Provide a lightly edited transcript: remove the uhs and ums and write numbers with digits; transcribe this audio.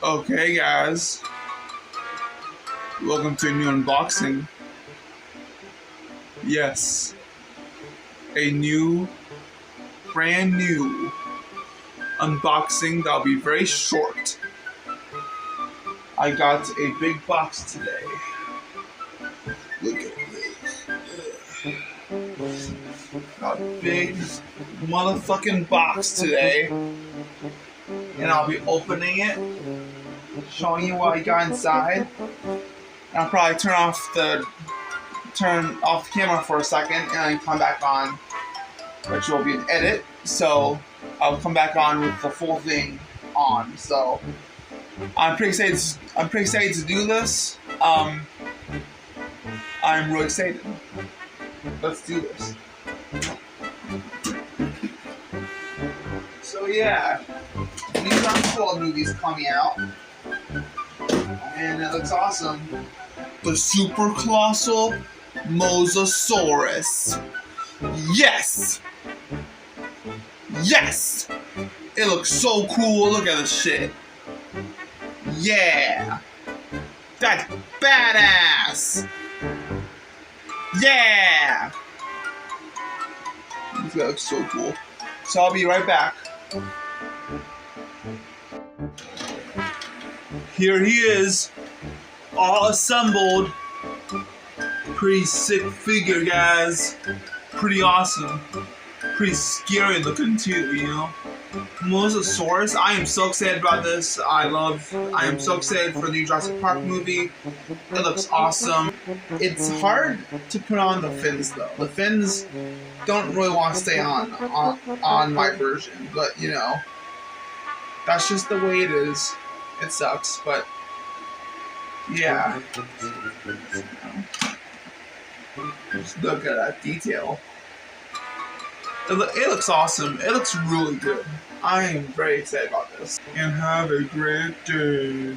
Okay, guys, welcome to a new unboxing. Yes, a brand new unboxing that'll be very short. I got a big box today. Look at this. Got a big motherfucking box today. And I'll be opening it, showing you what I got inside. And I'll probably turn off the camera for a second and then come back on, which will be an edit. So I'll come back on with the full thing on. So I'm pretty excited. I'm pretty excited to do this. I'm really excited. Let's do this. So yeah, new Colossal movies coming out, and it looks awesome. The Super Colossal Mosasaurus. Yes! Yes! It looks so cool. Look at this shit. Yeah! That's badass! Yeah! This guy looks so cool. So I'll be right back. Here he is, all assembled. Pretty sick figure, guys. Pretty awesome. Pretty scary looking too, you know. Mosasaurus. I am so excited about this. I am so excited for the new Jurassic Park movie. It looks awesome. It's hard to put on the fins though. The fins don't really want to stay on my version, but you know, that's just the way it is. It sucks, but yeah. Just look at that detail. It looks awesome. It looks really good. I am very excited about this. And have a great day.